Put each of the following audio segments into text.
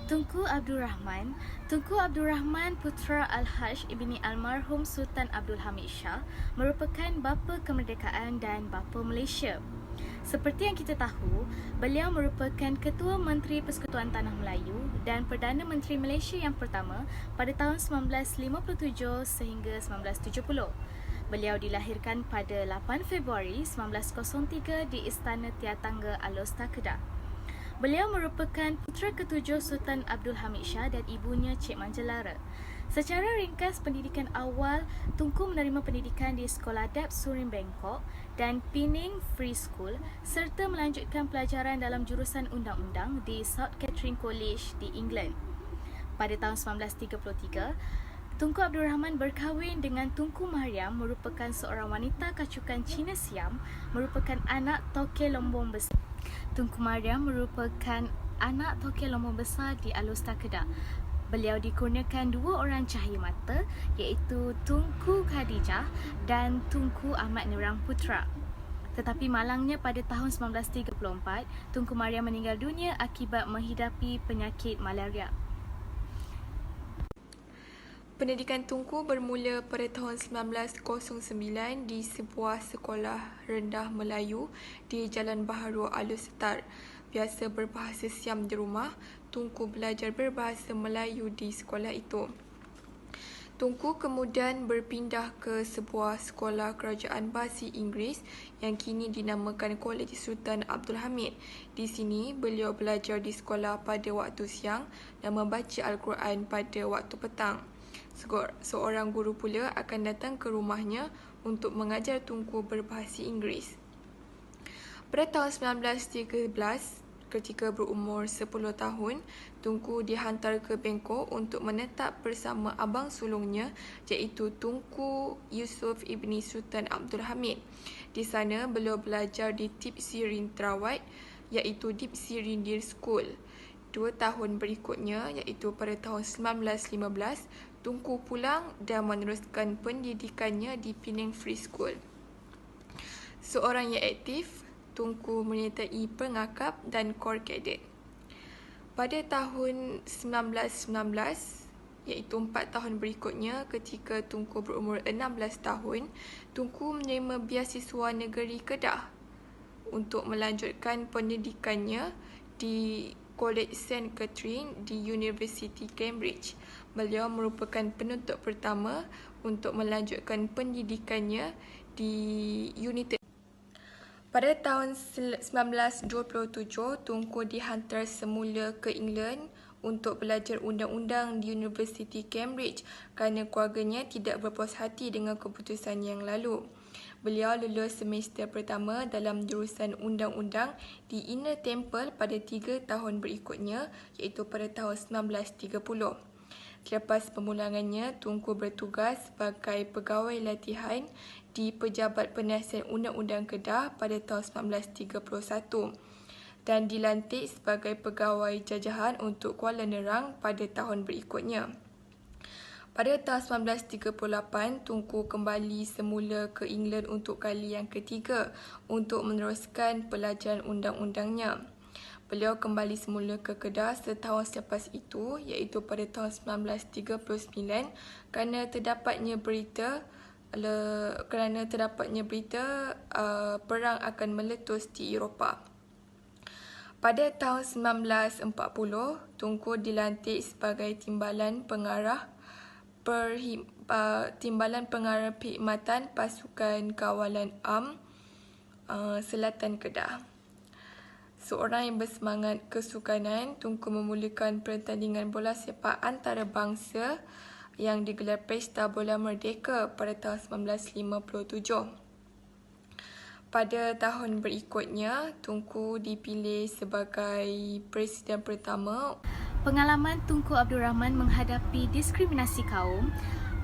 Tunku Abdul Rahman. Tunku Abdul Rahman putra Al-Hajj ibni almarhum Sultan Abdul Hamid Shah merupakan bapa kemerdekaan dan bapa Malaysia. Seperti yang kita tahu, beliau merupakan Ketua Menteri Persekutuan Tanah Melayu dan Perdana Menteri Malaysia yang pertama pada tahun 1957 sehingga 1970. Beliau dilahirkan pada 8 Februari 1903 di Istana Tiatangga Alostar, Kedah. Beliau merupakan putera ketujuh Sultan Abdul Hamid Shah dan ibunya Cik Manjelara. Secara ringkas, pendidikan awal Tunku menerima pendidikan di Sekolah Adab Surin Bangkok dan Pening Free School serta melanjutkan pelajaran dalam jurusan undang-undang di South Catherine College di England. Pada tahun 1933, Tunku Abdul Rahman berkahwin dengan Tunku Mariam merupakan seorang wanita kacukan Cina Siam merupakan anak Toke Lombong Besar. Tunku Mariam merupakan anak Toke Lombong Besar di Alostar, Kedah. Beliau dikurniakan dua orang cahaya mata iaitu Tunku Khadijah dan Tunku Ahmad Nurang Putra. Tetapi malangnya pada tahun 1934, Tunku Mariam meninggal dunia akibat menghidapi penyakit malaria. Pendidikan Tunku bermula pada tahun 1909 di sebuah sekolah rendah Melayu di Jalan Baharu Alostar. Biasa berbahasa Siam di rumah, Tunku belajar berbahasa Melayu di sekolah itu. Tunku kemudian berpindah ke sebuah sekolah kerajaan bahasa Inggeris yang kini dinamakan Kolej Sultan Abdul Hamid. Di sini, beliau belajar di sekolah pada waktu siang dan membaca Al-Quran pada waktu petang. Seorang guru pula akan datang ke rumahnya untuk mengajar Tunku berbahasa Inggeris. Pada tahun 1913, ketika berumur 10 tahun, Tunku dihantar ke Bangkok untuk menetap bersama abang sulungnya iaitu Tunku Yusof ibni Sultan Abdul Hamid. Di sana, beliau belajar di Tip Sirin Terawat iaitu Tip Sirin Dir School. 2 tahun berikutnya iaitu pada tahun 1915, Tunku pulang dan meneruskan pendidikannya di Pening Free School. Seorang yang aktif, Tunku menyertai pengakap dan kor kadet. Pada tahun 1919, iaitu 4 tahun berikutnya ketika Tunku berumur 16 tahun, Tunku menerima beasiswa negeri Kedah untuk melanjutkan pendidikannya di College St. Catherine di University Cambridge. Beliau merupakan penuntut pertama untuk melanjutkan pendidikannya di United. Pada tahun 1927, Tunku dihantar semula ke England untuk belajar undang-undang di University Cambridge kerana keluarganya tidak berpuas hati dengan keputusan yang lalu. Beliau lulus semester pertama dalam jurusan undang-undang di Inner Temple pada 3 tahun berikutnya iaitu pada tahun 1930. Selepas pemulangannya, Tunku bertugas sebagai pegawai latihan di Pejabat Penasihat Undang-Undang Kedah pada tahun 1931 dan dilantik sebagai pegawai jajahan untuk Kuala Nerang pada tahun berikutnya. Pada tahun 1938, Tunku kembali semula ke England untuk kali yang ketiga untuk meneruskan pelajaran undang-undangnya. Beliau kembali semula ke Kedah setahun selepas itu iaitu pada tahun 1939 kerana terdapatnya berita perang akan meletus di Eropah. Pada tahun 1940, Tunku dilantik sebagai Timbalan Pengarah Perkhidmatan Pasukan Kawalan Am Selatan Kedah. Seorang yang bersemangat kesukanan, Tunku memulakan pertandingan bola sepak antarabangsa yang digelar Pesta Bola Merdeka pada tahun 1957. Pada tahun berikutnya, Tunku dipilih sebagai Presiden pertama. Pengalaman Tunku Abdul Rahman menghadapi diskriminasi kaum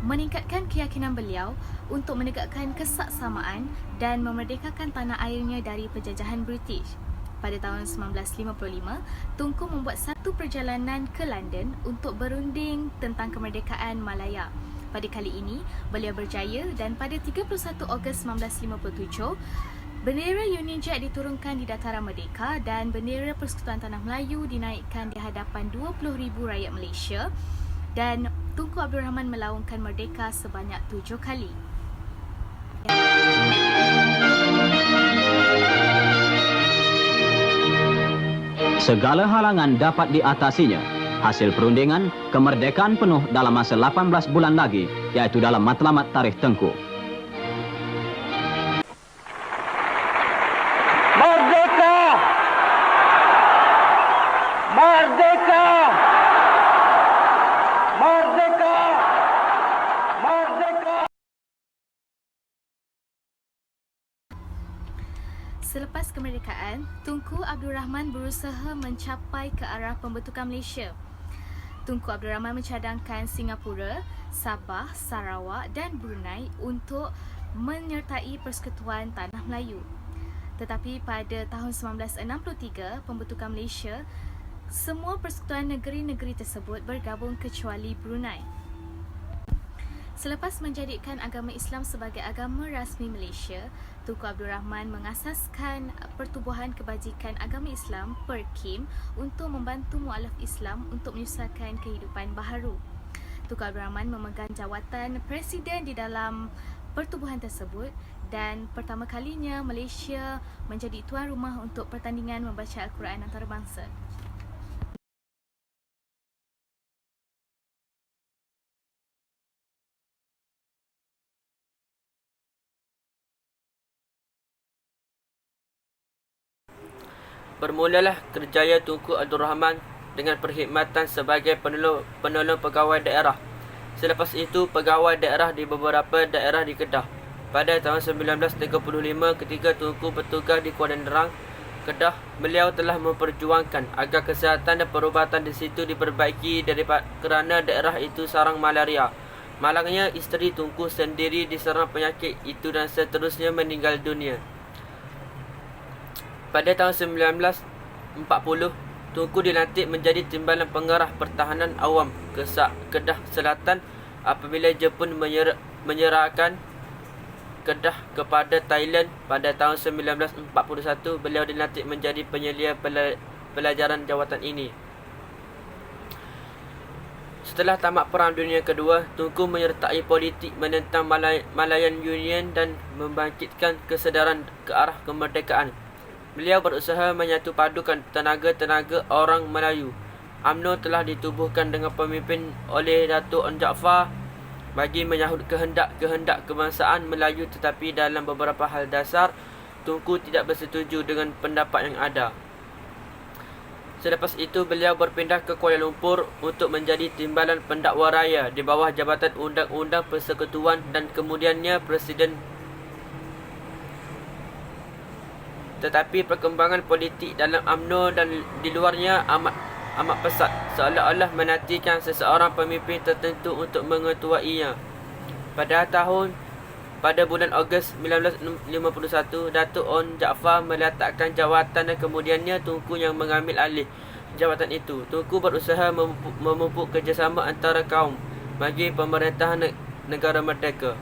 meningkatkan keyakinan beliau untuk menegakkan kesaksamaan dan memerdekakan tanah airnya dari penjajahan British. Pada tahun 1955, Tunku membuat satu perjalanan ke London untuk berunding tentang kemerdekaan Malaya. Pada kali ini, beliau berjaya dan pada 31 Ogos 1957, Bendera Union Jack diturunkan di Dataran Merdeka dan bendera Persekutuan Tanah Melayu dinaikkan di hadapan 20,000 rakyat Malaysia dan Tunku Abdul Rahman melaungkan merdeka sebanyak 7 kali. Segala halangan dapat diatasinya. Hasil perundingan, kemerdekaan penuh dalam masa 18 bulan lagi, iaitu dalam matlamat tarikh Tengku. Merdeka! Merdeka! Merdeka! Merdeka! Selepas kemerdekaan, Tunku Abdul Rahman berusaha mencapai ke arah pembentukan Malaysia. Tunku Abdul Rahman mencadangkan Singapura, Sabah, Sarawak dan Brunei untuk menyertai Persekutuan Tanah Melayu. Tetapi pada tahun 1963, pembentukan Malaysia, semua persekutuan negeri-negeri tersebut bergabung kecuali Brunei. Selepas menjadikan agama Islam sebagai agama rasmi Malaysia, Tunku Abdul Rahman mengasaskan Pertubuhan Kebajikan Agama Islam (PERKIM) untuk membantu mualaf Islam untuk menyusakan kehidupan baharu. Tunku Abdul Rahman memegang jawatan Presiden di dalam pertubuhan tersebut dan pertama kalinya Malaysia menjadi tuan rumah untuk pertandingan membaca Al-Quran antarabangsa. Bermulalah kerjaya Tunku Abdul Rahman dengan perkhidmatan sebagai penolong pegawai daerah. Selepas itu, pegawai daerah di beberapa daerah di Kedah. Pada tahun 1935, ketika Tunku bertugas di Kuala Nerang, Kedah, beliau telah memperjuangkan agar kesihatan dan perubatan di situ diperbaiki kerana daerah itu sarang malaria. Malangnya, isteri Tunku sendiri diserang penyakit itu dan seterusnya meninggal dunia. Pada tahun 1940, Tunku dilantik menjadi Timbalan Pengarah Pertahanan Awam Kedah Selatan apabila Jepun menyerahkan Kedah kepada Thailand. Pada tahun 1941, beliau dilantik menjadi penyelia pelajaran jawatan ini. Setelah tamat Perang Dunia Kedua, Tunku menyertai politik menentang Malayan Union dan membangkitkan kesedaran ke arah kemerdekaan. Beliau berusaha menyatu padukan tenaga-tenaga orang Melayu. UMNO telah ditubuhkan dengan pemimpin oleh Datuk On Jaafar bagi menyahut kehendak kebangsaan Melayu, tetapi dalam beberapa hal dasar, Tunku tidak bersetuju dengan pendapat yang ada. Selepas itu, beliau berpindah ke Kuala Lumpur untuk menjadi Timbalan Pendakwa Raya di bawah Jabatan Undang-Undang Persekutuan dan kemudiannya Presiden. Tetapi perkembangan politik dalam UMNO dan di luarnya amat pesat, seolah-olah menantikan seseorang pemimpin tertentu untuk mengetuainya. Pada bulan Ogos 1951, Datuk On Jaafar meletakkan jawatan dan kemudiannya Tunku yang mengambil alih jawatan itu. Tunku berusaha memupuk kerjasama antara kaum bagi pemerintahan negara merdeka.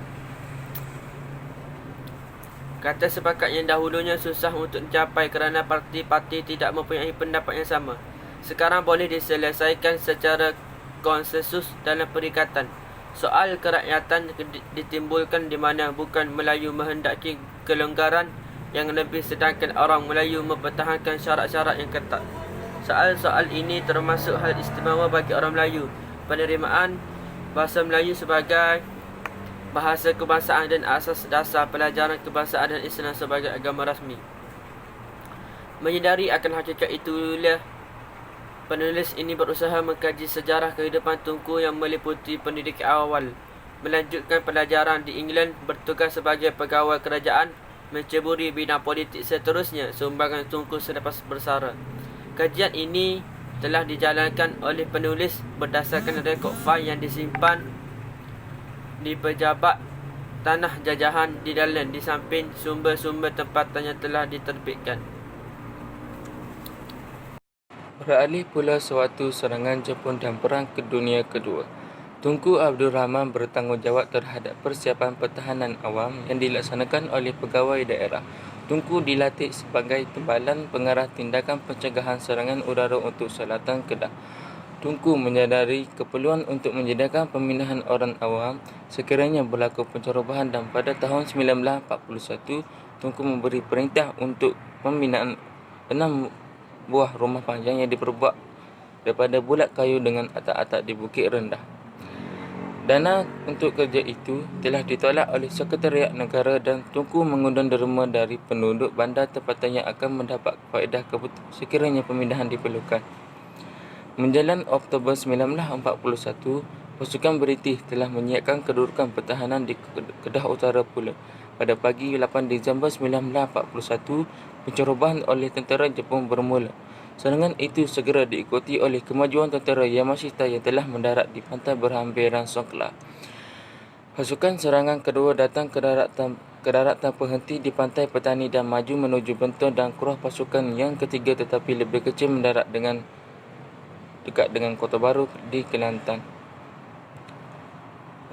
Kata sepakat yang dahulunya susah untuk dicapai kerana parti-parti tidak mempunyai pendapat yang sama. Sekarang boleh diselesaikan secara konsensus dalam perikatan. Soal kerakyatan ditimbulkan di mana bukan Melayu menghendaki kelonggaran yang lebih sedangkan orang Melayu mempertahankan syarat-syarat yang ketat. Soal-soal ini termasuk hal istimewa bagi orang Melayu, penerimaan bahasa Melayu sebagai bahasa kebangsaan dan asas dasar pelajaran kebangsaan dan Islam sebagai agama rasmi. Menyedari akan hakikat itulah penulis ini berusaha mengkaji sejarah kehidupan Tunku yang meliputi pendidikan awal, melanjutkan pelajaran di England, bertugas sebagai pegawai kerajaan, menceburi bidang politik seterusnya, sumbangan Tunku selepas bersara. Kajian ini telah dijalankan oleh penulis berdasarkan rekod fail yang disimpan di pejabat tanah jajahan di dalam di samping sumber-sumber tempatan yang telah diterbitkan. Beralih pula sewaktu serangan Jepun dan Perang Dunia Kedua, Tunku Abdul Rahman bertanggungjawab terhadap persiapan pertahanan awam yang dilaksanakan oleh pegawai daerah. Tunku dilatih sebagai timbalan pengarah tindakan pencegahan serangan udara untuk Selatan Kedah. Tunku menyadari keperluan untuk menyediakan pemindahan orang awam sekiranya berlaku pencerobohan, dan pada tahun 1941 Tunku memberi perintah untuk pembinaan 6 buah rumah panjang yang diperbuat daripada bulat kayu dengan atap-atap di Bukit Rendah. Dana untuk kerja itu telah ditolak oleh Sekretariat Negara dan Tunku mengundang derma dari penduduk bandar tempatan yang akan mendapat faedah sekiranya pemindahan diperlukan. Menjelang Oktober 1941, pasukan British telah menyiapkan kedudukan pertahanan di Kedah Utara pula. Pada pagi 8 Disember 1941, pencerobohan oleh tentera Jepun bermula. Serangan itu segera diikuti oleh kemajuan tentera Yamashita yang telah mendarat di pantai berhampiran Songkhla. Pasukan serangan kedua datang ke darat tanpa henti di pantai Petani dan maju menuju Bentor, dan kurah pasukan yang ketiga tetapi lebih kecil mendarat dekat dengan Kota Baru di Kelantan.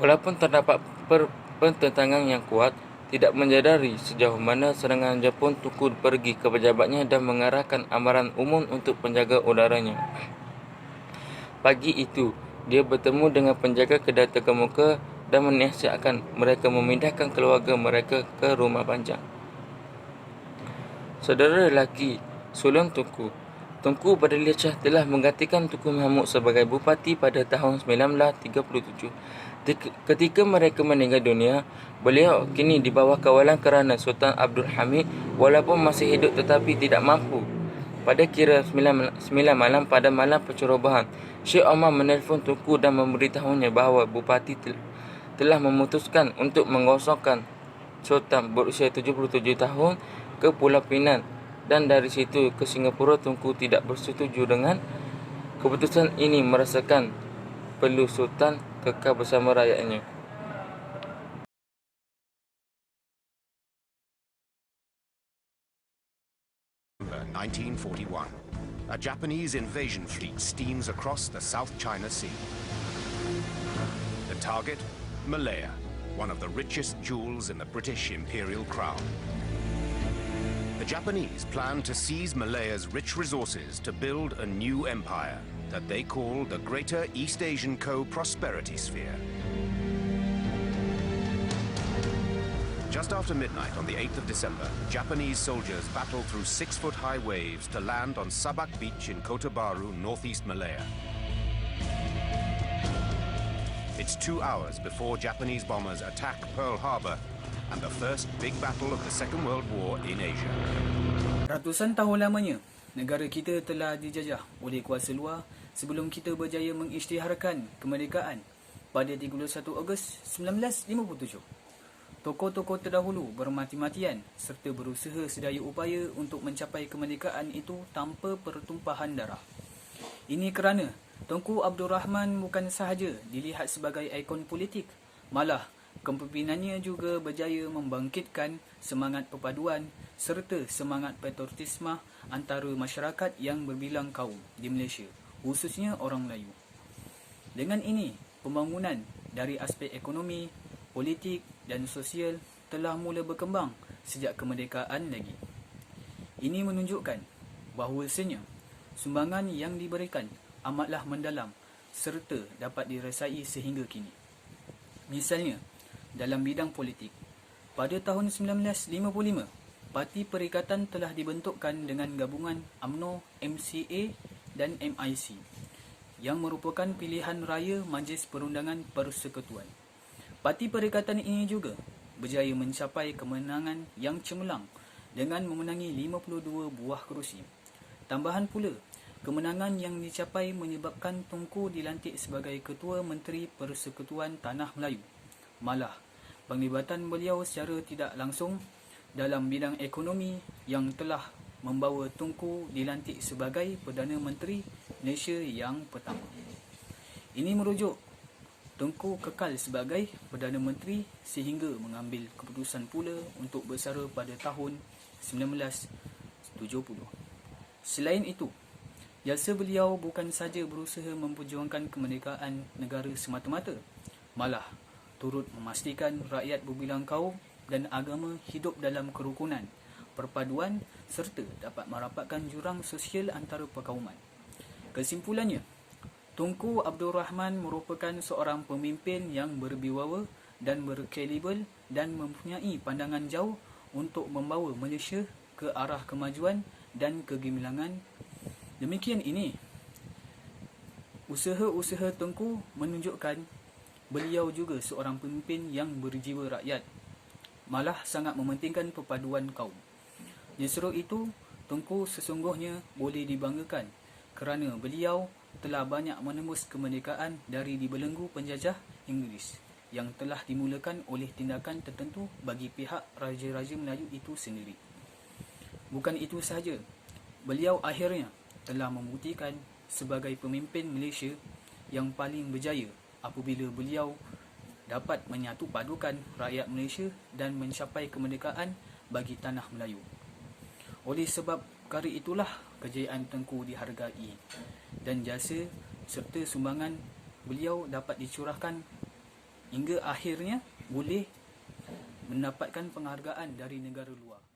Walaupun terdapat pertentangan yang kuat, tidak menyadari sejauh mana serangan Jepun, Tunku pergi ke pejabatnya dan mengarahkan amaran umum untuk penjaga udaranya. Pagi itu, dia bertemu dengan penjaga kedai terkemuka dan menasihatkan mereka memindahkan keluarga mereka ke rumah panjang. Saudara lelaki sulung Tunku Badaliah Shah telah menggantikan Tunku Mahmud sebagai bupati pada tahun 1937. Ketika mereka meninggal dunia, beliau kini di bawah kawalan kerana Sultan Abdul Hamid walaupun masih hidup tetapi tidak mampu. Pada kira 9 malam pada malam pencerobohan, Syekh Omar menelpon Tunku dan memberitahunya bahawa bupati telah memutuskan untuk mengosongkan Sultan berusia 77 tahun ke Pulau Pinang, dan dari situ ke Singapura. Tunku tidak bersetuju dengan keputusan ini, merasakan perlu Sultan kekal bersama rakyatnya. November 1941, a Japanese invasion fleet steams across the South China Sea. The target, Malaya, one of the richest jewels in the British imperial crown. The Japanese plan to seize Malaya's rich resources to build a new empire that they call the Greater East Asian Co-Prosperity Sphere. Just after midnight on the 8th of December, Japanese soldiers battled through 6-foot-high waves to land on Sabak Beach in Kota Baru, northeast Malaya. It's 2 hours before Japanese bombers attack Pearl Harbor and the first big battle of the Second World War in Asia. Ratusan tahun lamanya, negara kita telah dijajah oleh kuasa luar sebelum kita berjaya mengisytiharkan kemerdekaan pada 31 Ogos 1957. Tokoh-tokoh terdahulu bermati-matian serta berusaha sedaya upaya untuk mencapai kemerdekaan itu tanpa pertumpahan darah. Ini kerana Tunku Abdul Rahman bukan sahaja dilihat sebagai ikon politik, malah kepemimpinannya juga berjaya membangkitkan semangat perpaduan serta semangat patriotisme antara masyarakat yang berbilang kaum di Malaysia, khususnya orang Melayu. Dengan ini, pembangunan dari aspek ekonomi, politik dan sosial telah mula berkembang sejak kemerdekaan lagi. Ini menunjukkan bahawasanya sumbangan yang diberikan amatlah mendalam serta dapat dirasai sehingga kini. Misalnya, dalam bidang politik, pada tahun 1955, Parti Perikatan telah dibentukkan dengan gabungan UMNO, MCA dan MIC yang merupakan pilihan raya Majlis Perundangan Persekutuan. Parti Perikatan ini juga berjaya mencapai kemenangan yang cemerlang dengan memenangi 52 buah kerusi. Tambahan pula, kemenangan yang dicapai menyebabkan Tunku dilantik sebagai Ketua Menteri Persekutuan Tanah Melayu. Malah, penglibatan beliau secara tidak langsung dalam bidang ekonomi yang telah membawa Tunku dilantik sebagai Perdana Menteri Malaysia yang pertama. Ini merujuk Tunku kekal sebagai Perdana Menteri sehingga mengambil keputusan pula untuk bersara pada tahun 1970. Selain itu, jasa beliau bukan sahaja berusaha memperjuangkan kemerdekaan negara semata-mata, malah turut memastikan rakyat berbilang kaum dan agama hidup dalam kerukunan, perpaduan serta dapat merapatkan jurang sosial antara perkauman. Kesimpulannya, Tunku Abdul Rahman merupakan seorang pemimpin yang berwibawa dan berkaliber dan mempunyai pandangan jauh untuk membawa Malaysia ke arah kemajuan dan kegemilangan. Demikian ini, usaha-usaha Tunku menunjukkan beliau juga seorang pemimpin yang berjiwa rakyat, malah sangat mementingkan perpaduan kaum. Justru itu, Tunku sesungguhnya boleh dibanggakan kerana beliau telah banyak menembus kemerdekaan dari dibelenggu penjajah Inggeris yang telah dimulakan oleh tindakan tertentu bagi pihak Raja-Raja Melayu itu sendiri. Bukan itu sahaja, beliau akhirnya telah membuktikan sebagai pemimpin Malaysia yang paling berjaya apabila beliau dapat menyatu padukan rakyat Malaysia dan mencapai kemerdekaan bagi tanah Melayu. Oleh sebab perkara itulah kejayaan Tunku dihargai dan jasa serta sumbangan beliau dapat dicurahkan hingga akhirnya boleh mendapatkan penghargaan dari negara luar.